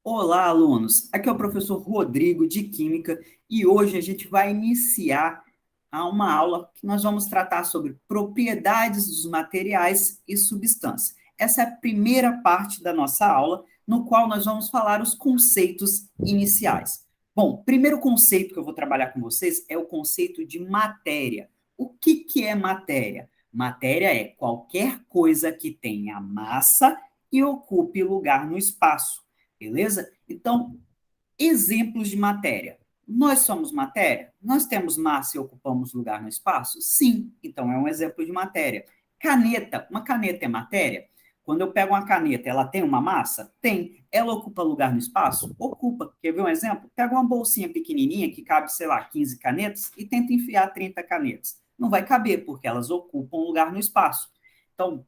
Olá, alunos! Aqui é o professor Rodrigo de Química e hoje a gente vai iniciar uma aula que nós vamos tratar sobre propriedades dos materiais e substâncias. Essa é a primeira parte da nossa aula, no qual nós vamos falar os conceitos iniciais. Bom, primeiro conceito que eu vou trabalhar com vocês é o conceito de matéria. O que é matéria? Matéria é qualquer coisa que tenha massa e ocupe lugar no espaço. Beleza? Então, exemplos de matéria. Nós somos matéria? Nós temos massa e ocupamos lugar no espaço? Sim, então é um exemplo de matéria. Caneta, uma caneta é matéria? Quando eu pego uma caneta, ela tem uma massa? Tem. Ela ocupa lugar no espaço? Ocupa. Quer ver um exemplo? Pega uma bolsinha pequenininha que cabe, sei lá, 15 canetas e tenta enfiar 30 canetas. Não vai caber, porque elas ocupam lugar no espaço. Então,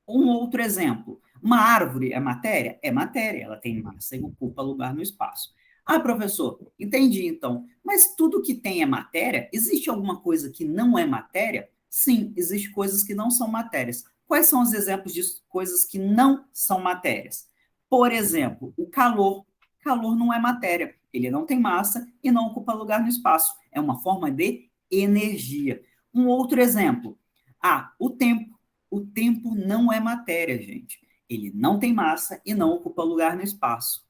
um outro exemplo. Uma árvore é matéria? É matéria, ela tem massa e ocupa lugar no espaço. Ah, professor, entendi então. Mas tudo que tem é matéria? Existe alguma coisa que não é matéria? Sim, existem coisas que não são matérias. Quais são os exemplos de coisas que não são matérias? Por exemplo, o calor. Calor não é matéria. Ele não tem massa e não ocupa lugar no espaço. É uma forma de energia. Um outro exemplo. Ah, o tempo. O tempo não é matéria, gente. Ele não tem massa e não ocupa lugar no espaço.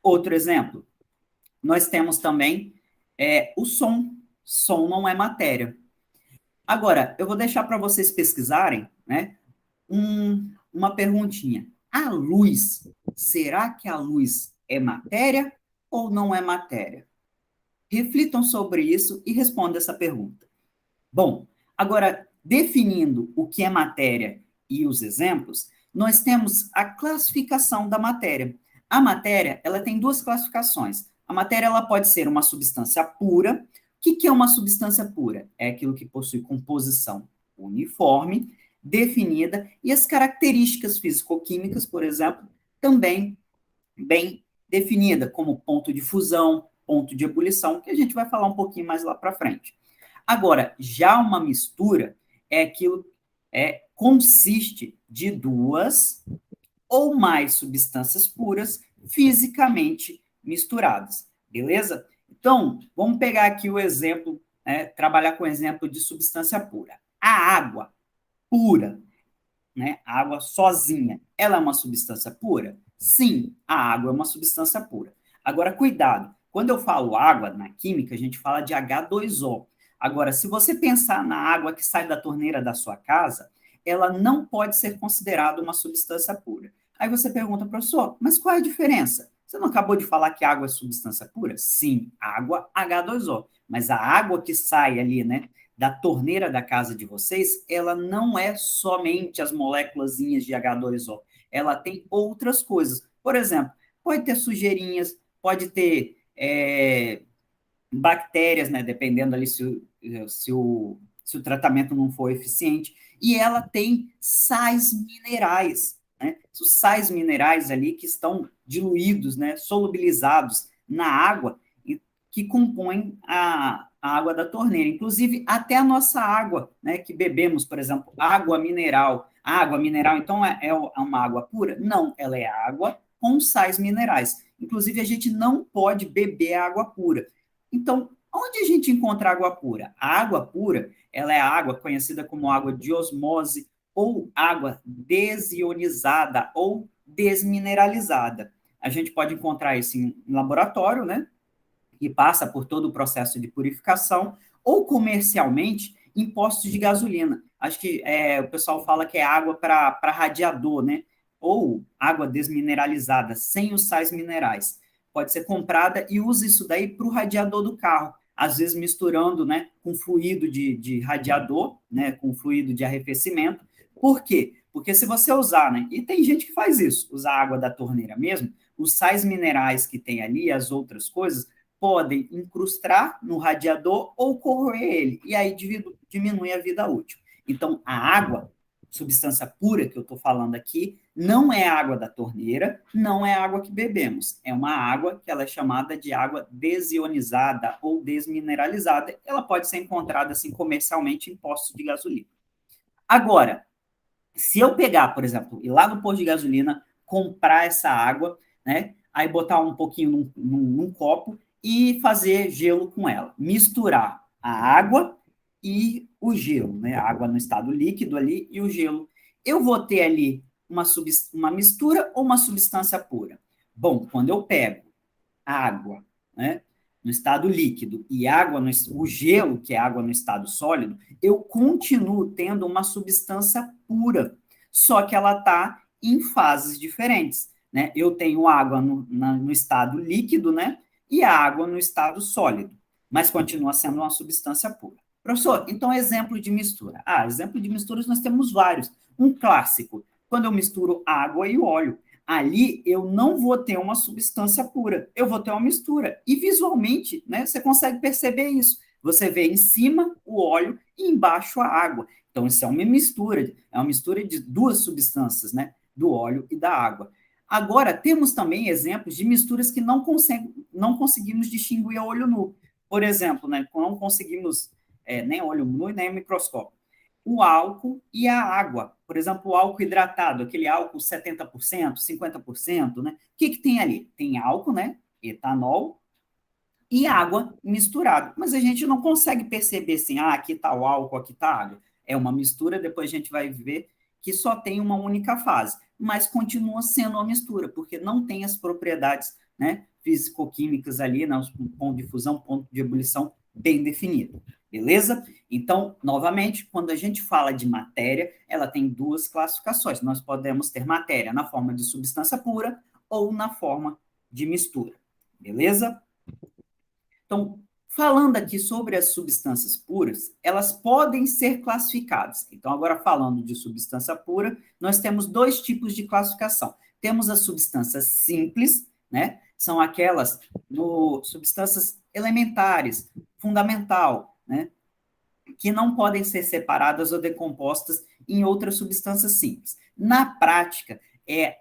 Outro exemplo, nós temos também o som. Som não é matéria. Agora, eu vou deixar para vocês pesquisarem, né, uma perguntinha. A luz, será que a luz é matéria ou não é matéria? Reflitam sobre isso e respondam essa pergunta. Bom, agora, definindo o que é matéria e os exemplos, nós temos a classificação da matéria. A matéria, ela tem duas classificações. A matéria, ela pode ser uma substância pura. O que é uma substância pura? É aquilo que possui composição uniforme, definida, e as características físico-químicas, por exemplo, também bem definida, como ponto de fusão, ponto de ebulição, que a gente vai falar um pouquinho mais lá para frente. Agora, já uma mistura é aquilo consiste de duas ou mais substâncias puras fisicamente misturadas, beleza? Então, vamos pegar aqui o exemplo, trabalhar com o exemplo de substância pura. A água pura, né? A água sozinha, ela é uma substância pura? Sim, a água é uma substância pura. Agora, cuidado, quando eu falo água na química, a gente fala de H2O. Agora, se você pensar na água que sai da torneira da sua casa, ela não pode ser considerada uma substância pura. Aí você pergunta, professor, mas qual é a diferença? Você não acabou de falar que água é substância pura? Sim, água H2O. Mas a água que sai ali, né, da torneira da casa de vocês, ela não é somente as moléculazinhas de H2O. Ela tem outras coisas. Por exemplo, pode ter sujeirinhas, pode ter bactérias, né, dependendo ali se o tratamento não for eficiente, e ela tem sais minerais, né, os sais minerais ali que estão diluídos, né, solubilizados na água, e que compõem a água da torneira, inclusive até a nossa água, né, que bebemos, por exemplo, água mineral. A água mineral, então, é uma água pura? Não, ela é água com sais minerais. Inclusive, a gente não pode beber água pura. Então, onde a gente encontra água pura? A água pura, ela é a água conhecida como água de osmose ou água desionizada ou desmineralizada. A gente pode encontrar isso em laboratório, né? Que passa por todo o processo de purificação, ou comercialmente em postos de gasolina. Acho que o pessoal fala que é água para radiador, né? Ou água desmineralizada, sem os sais minerais. Pode ser comprada e usa isso daí para o radiador do carro, às vezes misturando, né, com fluido de radiador, né, com fluido de arrefecimento. Por quê? Porque se você usar, né, e tem gente que faz isso, usar água da torneira mesmo, os sais minerais que tem ali, as outras coisas, podem incrustar no radiador ou corroer ele, e aí diminui a vida útil. Então, a água, substância pura que eu estou falando aqui, não é água da torneira, não é água que bebemos. É uma água que ela é chamada de água desionizada ou desmineralizada. Ela pode ser encontrada assim comercialmente em postos de gasolina. Agora, se eu pegar, por exemplo, ir lá no posto de gasolina, comprar essa água, né? Aí botar um pouquinho num copo e fazer gelo com ela. Misturar a água e o gelo, né? A água no estado líquido ali e o gelo. Eu vou ter ali uma mistura ou uma substância pura? Bom, quando eu pego água, né, no estado líquido e o gelo, que é água no estado sólido, eu continuo tendo uma substância pura, só que ela está em fases diferentes, né? Eu tenho água no estado líquido, né, e a água no estado sólido, mas continua sendo uma substância pura. Professor, então exemplo de mistura. Exemplo de misturas nós temos vários. Um clássico, quando eu misturo água e óleo ali eu não vou ter uma substância pura, eu vou ter uma mistura. E visualmente, né, você consegue perceber isso. Você vê em cima o óleo e embaixo a água. Então, isso é uma mistura de duas substâncias, né, do óleo e da água. Agora, temos também exemplos de misturas que não conseguimos distinguir a olho nu. Por exemplo, né, não conseguimos nem olho nu nem microscópio o álcool e a água. Por exemplo, o álcool hidratado, aquele álcool 70%, 50%, né? O que tem ali? Tem álcool, né? Etanol e água misturado. Mas a gente não consegue perceber assim, aqui está o álcool, aqui está a água. É uma mistura, depois a gente vai ver que só tem uma única fase, mas continua sendo uma mistura, porque não tem as propriedades, né, físico-químicas ali, né, ponto de fusão, ponto de ebulição bem definido. Beleza? Então, novamente, quando a gente fala de matéria, ela tem duas classificações. Nós podemos ter matéria na forma de substância pura ou na forma de mistura. Beleza? Então, falando aqui sobre as substâncias puras, elas podem ser classificadas. Então, agora falando de substância pura, nós temos dois tipos de classificação. Temos as substâncias simples, né? São aquelas substâncias elementares, fundamental, né? Que não podem ser separadas ou decompostas em outras substâncias simples. Na prática,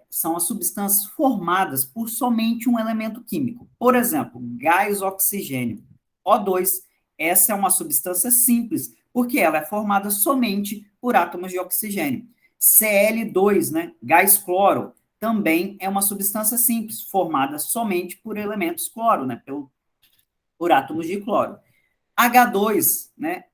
são as substâncias formadas por somente um elemento químico. Por exemplo, gás oxigênio, O2. Essa é uma substância simples, porque ela é formada somente por átomos de oxigênio. Cl2, né, gás cloro, também é uma substância simples, formada somente por elementos cloro, né, por átomos de cloro. H2, né,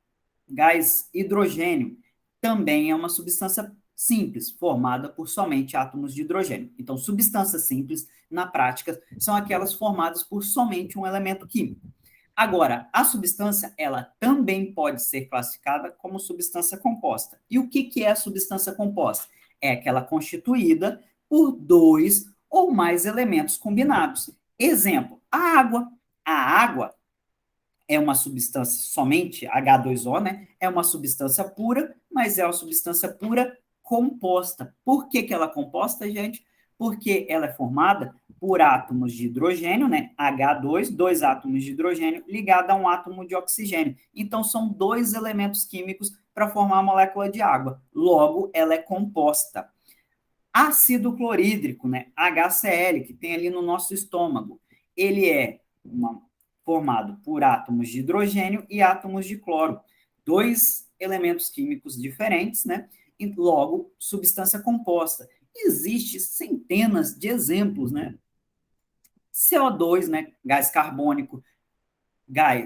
gás hidrogênio, também é uma substância simples, formada por somente átomos de hidrogênio. Então, substâncias simples, na prática, são aquelas formadas por somente um elemento químico. Agora, a substância, ela também pode ser classificada como substância composta. E o que é a substância composta? É aquela constituída por dois ou mais elementos combinados. Exemplo, a água. A água é uma substância somente, H2O, né? É uma substância pura, mas é uma substância pura composta. Por que ela é composta, gente? Porque ela é formada por átomos de hidrogênio, né? H2, dois átomos de hidrogênio ligado a um átomo de oxigênio. Então, são dois elementos químicos para formar a molécula de água. Logo, ela é composta. Ácido clorídrico, né? HCl, que tem ali no nosso estômago. Ele é formado por átomos de hidrogênio e átomos de cloro. Dois elementos químicos diferentes, né? E logo, substância composta. Existem centenas de exemplos, né? CO2, né? Gás carbônico,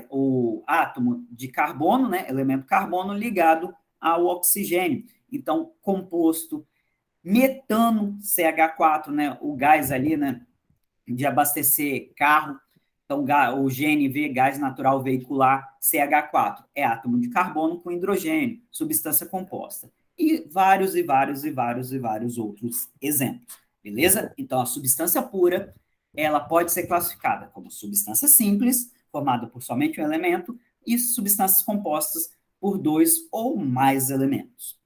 o átomo de carbono, né? Elemento carbono ligado ao oxigênio. Então, composto metano, CH4, né? O gás ali, né? De abastecer carro. Então, o GNV, gás natural veicular, CH4, é átomo de carbono com hidrogênio, substância composta. E vários e vários e vários e vários outros exemplos, beleza? Então, a substância pura, ela pode ser classificada como substância simples, formada por somente um elemento, e substâncias compostas por dois ou mais elementos.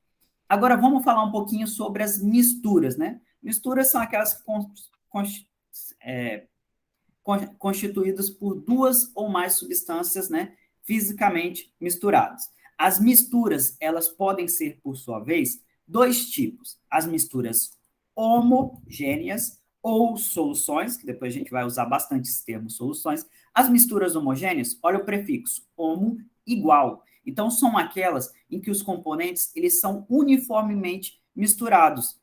Agora, vamos falar um pouquinho sobre as misturas, né? Misturas são aquelas constituídas por duas ou mais substâncias, né, fisicamente misturadas. As misturas, elas podem ser, por sua vez, dois tipos. As misturas homogêneas ou soluções, que depois a gente vai usar bastante esse termo soluções. As misturas homogêneas, olha o prefixo, homo, igual. Então, são aquelas em que os componentes eles são uniformemente misturados.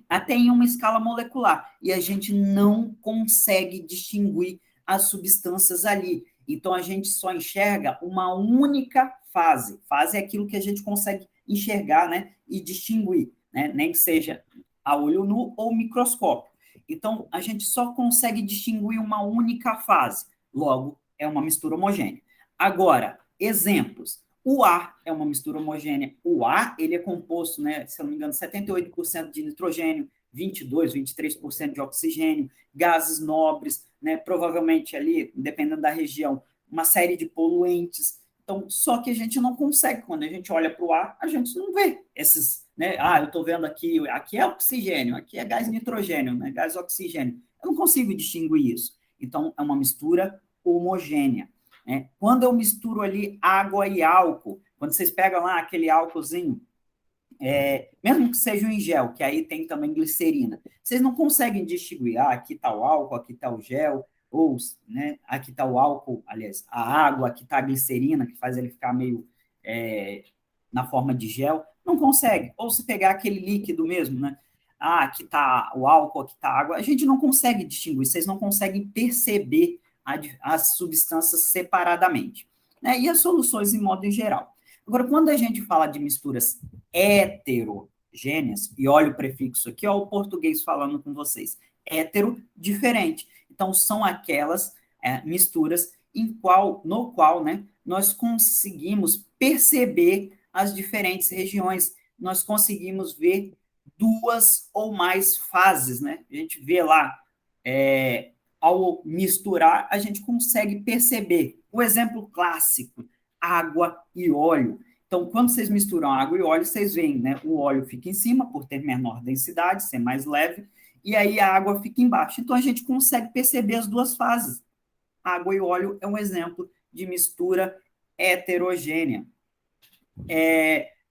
até em uma escala molecular, e a gente não consegue distinguir as substâncias ali. Então, a gente só enxerga uma única fase. Fase é aquilo que a gente consegue enxergar, né, e distinguir, né, nem que seja a olho nu ou microscópio. Então, a gente só consegue distinguir uma única fase. Logo, é uma mistura homogênea. Agora, exemplos. O ar é uma mistura homogênea. O ar, ele é composto, né, se eu não me engano, 78% de nitrogênio, 22, 23% de oxigênio, gases nobres, né, provavelmente ali, dependendo da região, uma série de poluentes. Então, só que a gente não consegue, quando a gente olha para o ar, a gente não vê esses, né? Ah, eu estou vendo aqui é oxigênio, aqui é gás nitrogênio, né? Gás oxigênio. Eu não consigo distinguir isso. Então, é uma mistura homogênea. Né? Quando eu misturo ali água e álcool, quando vocês pegam lá aquele álcoolzinho, mesmo que seja em gel, que aí tem também glicerina, vocês não conseguem distinguir, aqui está o álcool, aqui está o gel, ou, né, aqui está o álcool, aliás, a água, aqui está a glicerina, que faz ele ficar meio na forma de gel, não consegue. Ou se pegar aquele líquido mesmo, né, aqui está o álcool, aqui está a água, a gente não consegue distinguir, vocês não conseguem perceber as substâncias separadamente. Né? E as soluções em modo geral. Agora, quando a gente fala de misturas heterogêneas, e olha o prefixo aqui, ó, o português falando com vocês, hétero, diferente. Então, são aquelas misturas no qual, né, nós conseguimos perceber as diferentes regiões, nós conseguimos ver duas ou mais fases, né? A gente vê lá, ao misturar, a gente consegue perceber. O exemplo clássico, água e óleo. Então, quando vocês misturam água e óleo, vocês veem, né? O óleo fica em cima, por ter menor densidade, ser mais leve, e aí a água fica embaixo. Então, a gente consegue perceber as duas fases. Água e óleo é um exemplo de mistura heterogênea.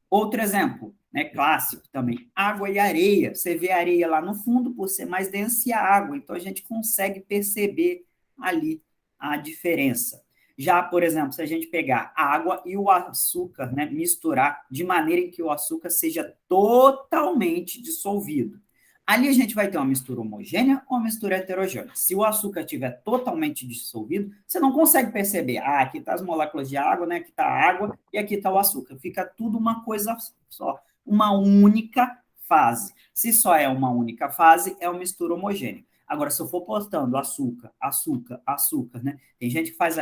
Outro exemplo, né, clássico também, água e areia. Você vê a areia lá no fundo, por ser mais densa, e a água. Então, a gente consegue perceber ali a diferença. Já, por exemplo, se a gente pegar a água e o açúcar, né, misturar de maneira em que o açúcar seja totalmente dissolvido. Ali a gente vai ter uma mistura homogênea ou uma mistura heterogênea. Se o açúcar estiver totalmente dissolvido, você não consegue perceber. Aqui está as moléculas de água, né? Aqui está a água e aqui está o açúcar. Fica tudo uma coisa só, uma única fase. Se só é uma única fase, é uma mistura homogênea. Agora, se eu for postando açúcar, açúcar, açúcar, né? Tem gente que faz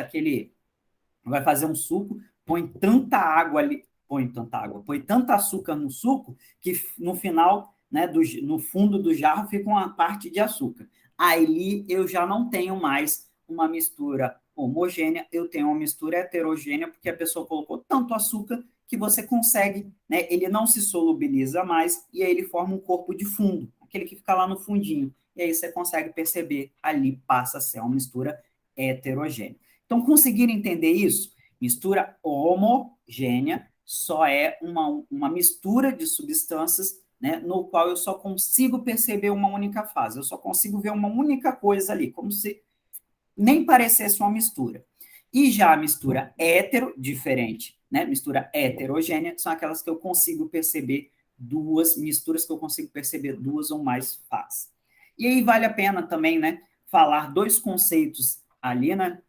vai fazer um suco, põe tanta água ali, põe tanta açúcar no suco que no final, né, no fundo do jarro fica uma parte de açúcar. Aí eu já não tenho mais uma mistura homogênea, eu tenho uma mistura heterogênea, porque a pessoa colocou tanto açúcar que você consegue, né, ele não se solubiliza mais e aí ele forma um corpo de fundo, aquele que fica lá no fundinho. E aí você consegue perceber, ali passa a ser uma mistura heterogênea. Então, conseguiram entender isso? Mistura homogênea só é uma mistura de substâncias, né, no qual eu só consigo perceber uma única fase, eu só consigo ver uma única coisa ali, como se nem parecesse uma mistura. E já a mistura hétero, diferente, né, mistura heterogênea, são aquelas que eu consigo perceber misturas que eu consigo perceber duas ou mais fases. E aí vale a pena também, né, falar dois conceitos ali, né,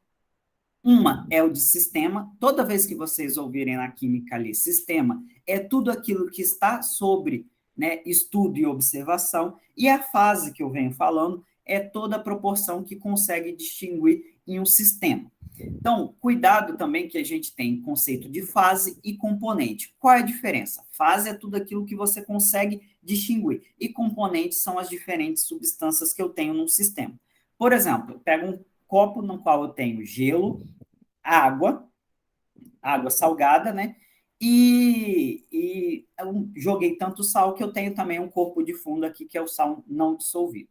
uma é o de sistema. Toda vez que vocês ouvirem na química ali sistema, é tudo aquilo que está sobre, né, estudo e observação. E a fase que eu venho falando é toda a proporção que consegue distinguir em um sistema. Então, cuidado também que a gente tem conceito de fase e componente. Qual é a diferença? Fase é tudo aquilo que você consegue distinguir, e componentes são as diferentes substâncias que eu tenho num sistema. Por exemplo, eu pego um copo no qual eu tenho gelo, água, água salgada, né? E eu joguei tanto sal que eu tenho também um corpo de fundo aqui, que é o sal não dissolvido.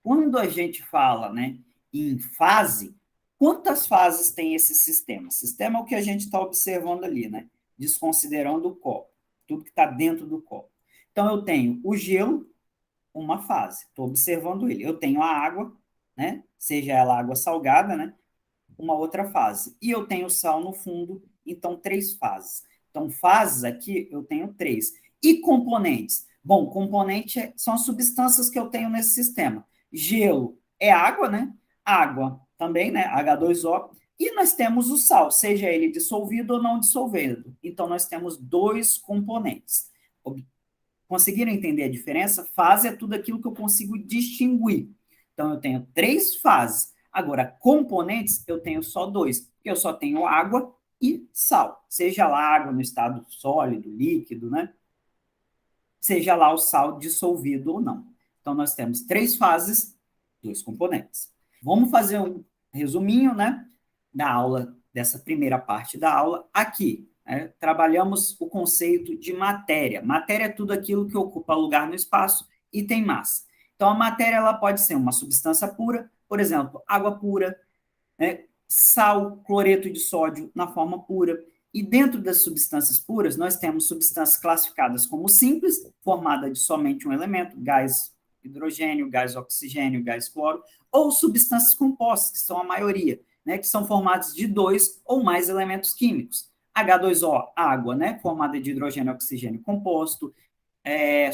Quando a gente fala, né, em fase, quantas fases tem esse sistema? Sistema é o que a gente está observando ali, né? Desconsiderando o copo, tudo que está dentro do copo. Então, eu tenho o gelo, uma fase, estou observando ele. Eu tenho a água, né? Seja ela água salgada, né? Uma outra fase. E eu tenho sal no fundo, então três fases. Então, fases aqui eu tenho três. E componentes? Bom, componente são as substâncias que eu tenho nesse sistema. Gelo é água, né? Água também, né? H2O. E nós temos o sal, seja ele dissolvido ou não dissolvido. Então, nós temos dois componentes. Conseguiram entender a diferença? Fase é tudo aquilo que eu consigo distinguir. Então, eu tenho três fases. Agora, componentes, eu tenho só dois, porque eu só tenho água e sal. Seja lá água no estado sólido, líquido, né? Seja lá o sal dissolvido ou não. Então, nós temos três fases, dois componentes. Vamos fazer um resuminho, né, da aula, dessa primeira parte da aula. Aqui, né, trabalhamos o conceito de matéria. Matéria é tudo aquilo que ocupa lugar no espaço e tem massa. Então, a matéria ela pode ser uma substância pura, por exemplo, água pura, né, sal, cloreto de sódio na forma pura. E dentro das substâncias puras, nós temos substâncias classificadas como simples, formada de somente um elemento, gás hidrogênio, gás oxigênio, gás cloro, ou substâncias compostas, que são a maioria, né, que são formadas de dois ou mais elementos químicos. H2O, água, né, formada de hidrogênio e oxigênio composto.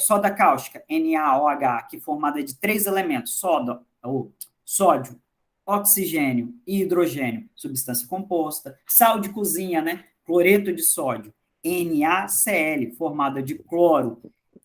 Soda cáustica, NaOH, que é formada de três elementos, soda, ou sódio, oxigênio e hidrogênio, substância composta. Sal de cozinha, né? Cloreto de sódio, NaCl, formada de cloro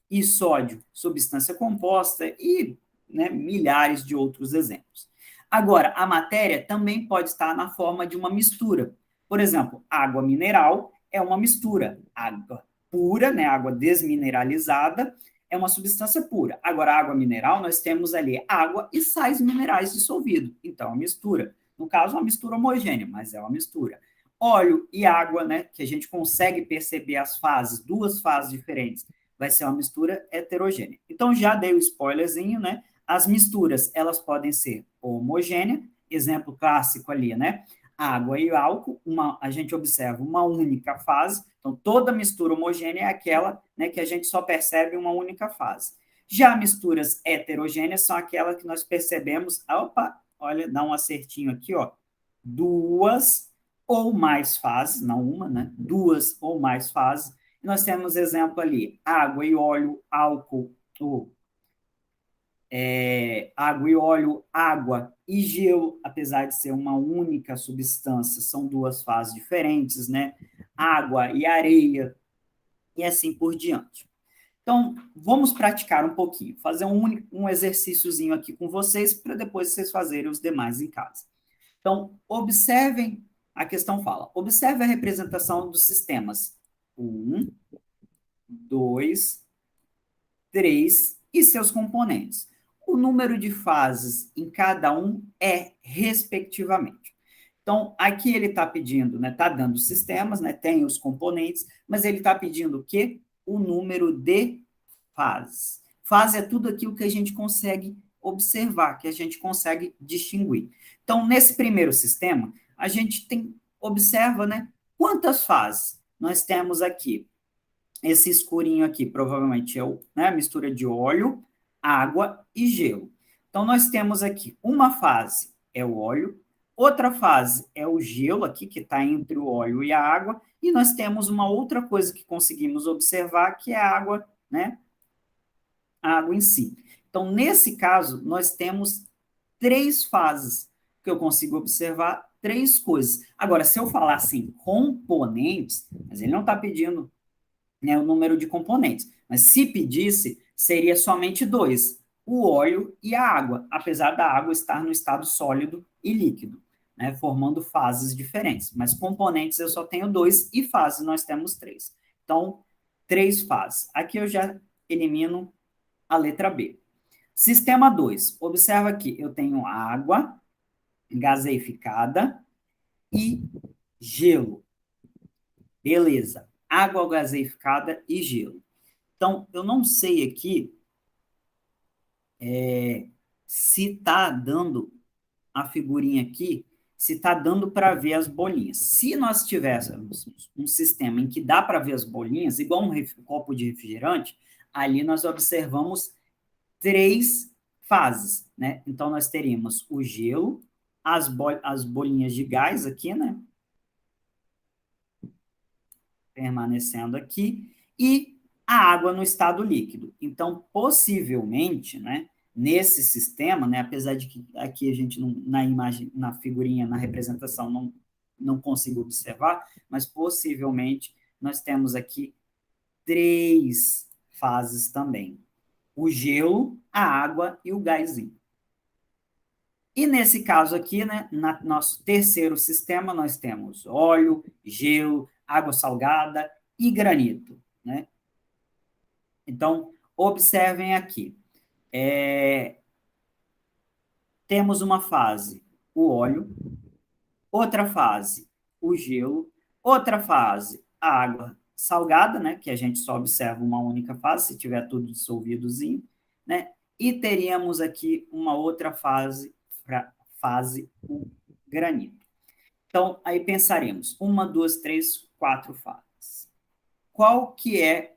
e sódio, substância composta, e, né, milhares de outros exemplos. Agora, a matéria também pode estar na forma de uma mistura. Por exemplo, água mineral é uma mistura. Água pura, né, água desmineralizada, é uma substância pura. Agora, água mineral, nós temos ali água e sais minerais dissolvidos. Então, é uma mistura. No caso, uma mistura homogênea, mas é uma mistura. Óleo e água, né, que a gente consegue perceber as fases, duas fases diferentes, vai ser uma mistura heterogênea. Então, já dei o spoilerzinho, né? As misturas, elas podem ser homogênea, exemplo clássico ali, né? Água e álcool, a gente observa uma única fase, então toda mistura homogênea é aquela, né, que a gente só percebe uma única fase. Já misturas heterogêneas são aquelas que nós percebemos, opa, olha, dá um acertinho aqui, ó, duas ou mais fases, não uma, né? Duas ou mais fases. Nós temos exemplo ali, água e óleo, álcool, ou água e óleo, água e gelo, apesar de ser uma única substância, são duas fases diferentes, né? Água e areia, e assim por diante. Então, vamos praticar um pouquinho, fazer um exercíciozinho aqui com vocês, para depois vocês fazerem os demais em casa. Então, observem, a questão fala, observe a representação dos sistemas 1, 2, 3 e seus componentes. O número de fases em cada um é respectivamente. Então, aqui ele está pedindo, né, está dando sistemas, né, tem os componentes, mas ele está pedindo o quê? O número de fases. Fase é tudo aquilo que a gente consegue observar, que a gente consegue distinguir. Então, nesse primeiro sistema, a gente observa, né, quantas fases nós temos aqui. Esse escurinho aqui provavelmente é a mistura de óleo, água e gelo. Então, nós temos aqui uma fase é o óleo, outra fase é o gelo aqui, que está entre o óleo e a água, e nós temos uma outra coisa que conseguimos observar, que é a água, né? A água em si. Então, nesse caso, nós temos três fases que eu consigo observar, três coisas. Agora, se eu falar assim, componentes, mas ele não está pedindo, né, o número de componentes. Mas se pedisse, seria somente dois, o óleo e a água, apesar da água estar no estado sólido e líquido, né, formando fases diferentes. Mas componentes eu só tenho dois e fases nós temos três. Então, três fases. Aqui eu já elimino a letra B. Sistema 2. Observa aqui, eu tenho água gaseificada e gelo. Beleza. Água gaseificada e gelo. Então, eu não sei aqui se está dando a figurinha aqui, se está dando para ver as bolinhas. Se nós tivéssemos um sistema em que dá para ver as bolinhas, igual um copo de refrigerante, ali nós observamos três fases, né? Então, nós teríamos o gelo, as bolinhas de gás aqui, né? Permanecendo aqui, e a água no estado líquido. Então, possivelmente, né, nesse sistema, né, apesar de que aqui a gente não, na imagem, na figurinha, na representação, não consigo observar, mas possivelmente nós temos aqui três fases também: o gelo, a água e o gásinho. E nesse caso aqui, né, no nosso terceiro sistema, nós temos óleo, gelo, água salgada e granito, né? Então, observem aqui. Temos uma fase, o óleo, outra fase, o gelo, outra fase, a água salgada, né, que a gente só observa uma única fase, se tiver tudo dissolvidozinho, né? E teríamos aqui uma outra fase, o granito. Então, aí pensaremos, uma, duas, três, quatro fases. Qual que é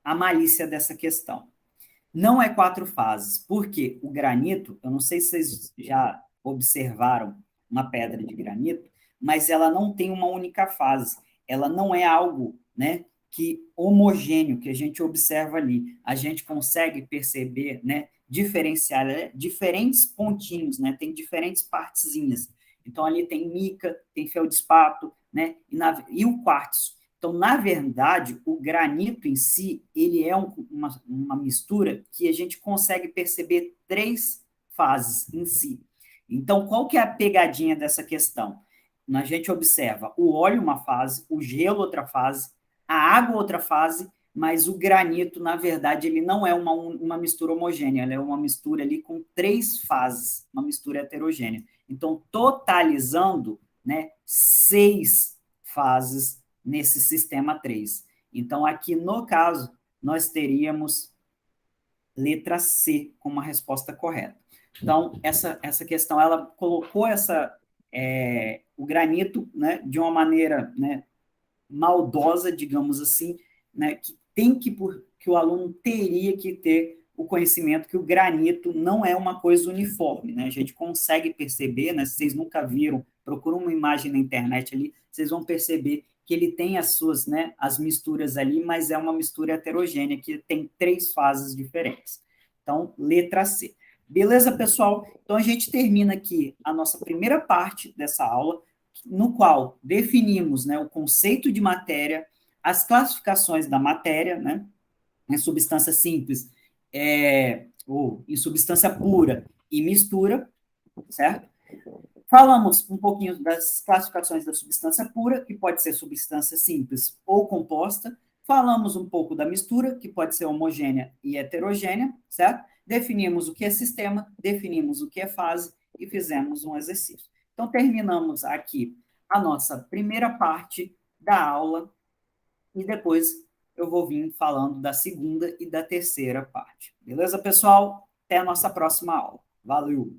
a malícia dessa questão? Não é quatro fases, porque o granito, eu não sei se vocês já observaram uma pedra de granito, mas ela não tem uma única fase. Ela não é algo, né, que homogêneo que a gente observa ali. A gente consegue perceber, né, diferenciar, diferentes pontinhos, né, tem diferentes partezinhas. Então ali tem mica, tem feldspato, né, e o quartzo. Então, na verdade, o granito em si, ele é uma mistura que a gente consegue perceber três fases em si. Então, qual que é a pegadinha dessa questão? A gente observa o óleo uma fase, o gelo outra fase, a água outra fase, mas o granito, na verdade, ele não é uma mistura homogênea, ele é uma mistura ali com três fases, uma mistura heterogênea. Então, totalizando, né, seis fases nesse sistema 3. Então, aqui no caso, nós teríamos letra C como a resposta correta. Então, essa questão, ela colocou o granito, né, de uma maneira, né, maldosa, digamos assim, né, que o aluno teria que ter o conhecimento que o granito não é uma coisa uniforme, né? A gente consegue perceber, né? Se vocês nunca viram, procura uma imagem na internet ali, vocês vão perceber que ele tem as suas, né, as misturas ali, mas é uma mistura heterogênea que tem três fases diferentes. Então, letra C. Beleza, pessoal? Então a gente termina aqui a nossa primeira parte dessa aula, no qual definimos, né, o conceito de matéria, as classificações da matéria, né, em substância simples, ou em substância pura e mistura, certo? Falamos um pouquinho das classificações da substância pura, que pode ser substância simples ou composta. Falamos um pouco da mistura, que pode ser homogênea e heterogênea, certo? Definimos o que é sistema, definimos o que é fase e fizemos um exercício. Então, terminamos aqui a nossa primeira parte da aula e depois eu vou vir falando da segunda e da terceira parte. Beleza, pessoal? Até a nossa próxima aula. Valeu!